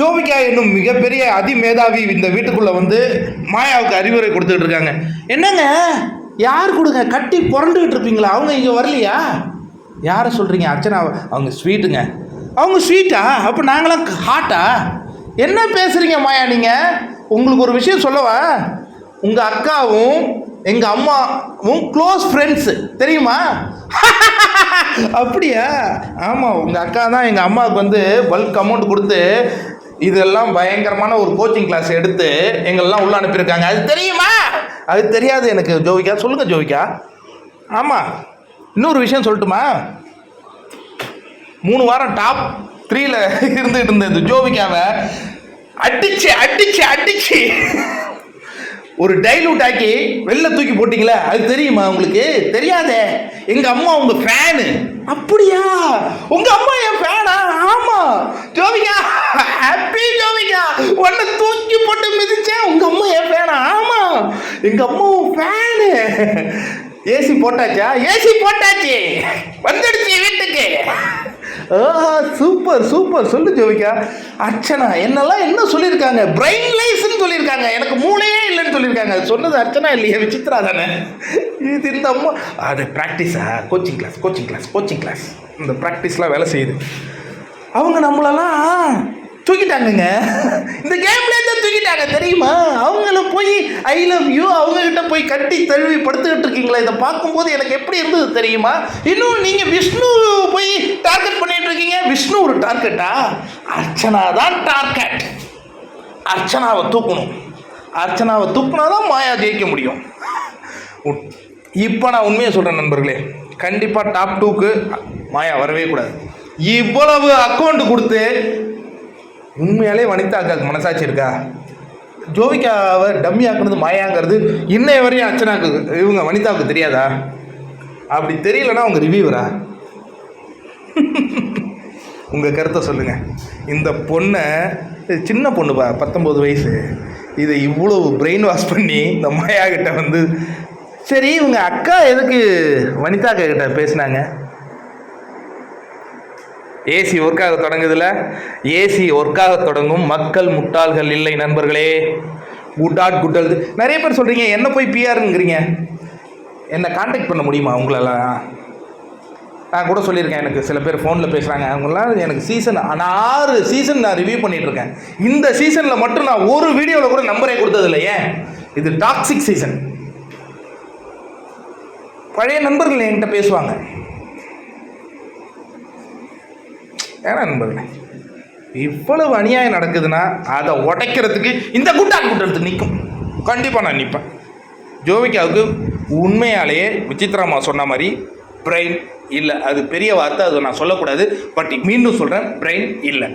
ஜோவிகா என்னும் மிகப்பெரிய அதிமேதாவி இந்த வீட்டுக்குள்ளே வந்து மாயாவுக்கு அறிவுரை கொடுத்துக்கிட்டு இருக்காங்க. என்னங்க யார் கொடுங்க கட்டி புரண்டுக்கிட்டு இருப்பீங்களா, அவங்க இங்கே வரலையா? யாரை சொல்கிறீங்க? அர்ச்சனா அவங்க ஸ்வீட்டுங்க. அவங்க ஸ்வீட்டா? அப்போ நாங்களாம் ஹாட்டா? என்ன பேசுகிறீங்க மாயா நீங்கள்? உங்களுக்கு ஒரு விஷயம் சொல்லவா? உங்கள் அக்காவும் எங்கள் அம்மாவும் க்ளோஸ் ஃப்ரெண்ட்ஸு தெரியுமா? அப்படியா? ஆமாம், உங்கள் அக்கா தான் எங்கள் அம்மாவுக்கு வந்து பல்க் அமௌண்ட் கொடுத்து இதெல்லாம் பயங்கரமான ஒரு கோச்சிங் கிளாஸ் எடுத்து எங்களெல்லாம் உள்ளே அனுப்பியிருக்காங்க. அது தெரியுமா? அது தெரியாது எனக்கு ஜோவிகா. சொல்லுங்கள் ஜோவிகா. ஆமாம், இன்னொரு விஷயம் சொல்லட்டுமா? 3 வாரம் டாப் 3ல இருந்துகிட்டு இருந்தது ஜோவிகாவை அடிச்சு ஒரு டைலூட் ஆக்கி வெளில தூக்கி போட்டிங்களே, அது தெரியுமா உங்களுக்கு? தெரியாதே. எங்கள் அம்மா உங்கள் ஃபேனு. அப்படியா? உங்கள் அம்மா என் ஃபேனா? ஆமாம் ஜோவிகா, ஹாப்பி ஜோவிகா, உன்னை தூக்கி போட்டு மிதிச்சேன். உங்கள் அம்மா என் ஃபேனா? ஆமாம், எங்கள் அம்மா உன் ஃபேனு. ஏசி போட்டாச்சா? ஏசி போட்டாச்சு, வந்துடுச்சு வீட்டுக்கு. Super super. சொல்லு ஜோவிகா. அர்ச்சனா என்னெல்லாம் என்ன சொல்லியிருக்காங்க? பிரெயின்லைஸ்ன்னு சொல்லியிருக்காங்க. எனக்கு மூளையே இல்லைன்னு சொல்லியிருக்காங்க. அது சொன்னது அர்ச்சனா இல்லையே, விசித்ரா தானே. இது இந்த அம்மா அது ப்ராக்டிஸா? கோச்சிங் கிளாஸ் இந்த ப்ராக்டிஸ்லாம் வேலை செய்யுது. அவங்க நம்மளெல்லாம் தூக்கிட்டாங்கங்க. இந்த கேம்லேயே தான் தூக்கிட்டாங்க தெரியுமா? அவங்கள போய் ஐ லவ் யூ அவங்ககிட்ட போய் கட்டி தழுவி படுத்துக்கிட்டு இருக்கீங்களா? இதை பார்க்கும்போது எனக்கு எப்படி இருந்தது தெரியுமா? இன்னும் நீங்கள் விஷ்ணு போய் டார்கெட் பண்ணிட்டு இருக்கீங்க. விஷ்ணு ஒரு டார்கெட்டா? அர்ச்சனா தான் டார்கெட். அர்ச்சனாவை தூக்கணும். அர்ச்சனாவை தூக்குனா தான் மாயா ஜெயிக்க முடியும். இப்போ நான் உண்மையை சொல்கிறேன் நண்பர்களே, கண்டிப்பாக டாப் 2க்கு மாயா வரவே கூடாது. இவ்வளவு அக்கௌண்ட் கொடுத்து உண்மையாலே வனிதா அக்காவுக்கு மனசாட்சி இருக்கா? ஜோவிகாவை டம்மி ஆக்குனது மாயாங்கிறது இன்னைய வரையும் அர்ச்சனாக்கு இவங்க வனிதாவுக்கு தெரியாதா? அப்படி தெரியலன்னா உங்கள் ரிவ்யூவரா? உங்கள் கருத்தை சொல்லுங்கள். இந்த பொண்ணை, சின்ன பொண்ணுப்பா, 19 வயசு, இதை இவ்வளவு பிரெயின் வாஷ் பண்ணி இந்த மாயா கிட்ட வந்து, சரி இவங்க அக்கா எதுக்கு வனிதா அக்கா கிட்ட பேசினாங்க? ஏசி ஒர்க்காக தொடங்குதுல, ஏசி ஒர்க்காக தொடங்கும். மக்கள் முட்டாள்கள் இல்லை நண்பர்களே. குட்டல். நிறைய பேர் சொல்கிறீங்க என்ன போய் பிஆருங்கிறீங்க. என்னை கான்டாக்ட் பண்ண முடியுமா உங்களெல்லாம்? நான் கூட சொல்லியிருக்கேன், எனக்கு சில பேர் ஃபோனில் பேசுகிறாங்க. அவங்களாம் எனக்கு சீசன் 6 சீசன் நான் ரிவ்யூ பண்ணிகிட்ருக்கேன். இந்த சீசனில் மட்டும் நான் ஒரு வீடியோவில் கூட நம்பரே கொடுத்ததில்லை. ஏன்? இது டாக்ஸிக் சீசன். பழைய நண்பர்கள் என்கிட்ட பேசுவாங்க. ஏன்னா நண்பர்களே, இவ்வளவு அநியாயம் நடக்குதுன்னா அதை உடைக்கிறதுக்கு இந்த கூட்டத்துக்கு நிற்கும். கண்டிப்பாக நான் நிற்பேன். ஜோவிகாவுக்கு உண்மையாலேயே விசித்ராமா சொன்ன மாதிரி பிரெயின் இல்லை. அது பெரிய வார்த்தை, அதை நான் சொல்லக்கூடாது. பட் மீண்டும் சொல்கிறேன், பிரெயின் இல்லை.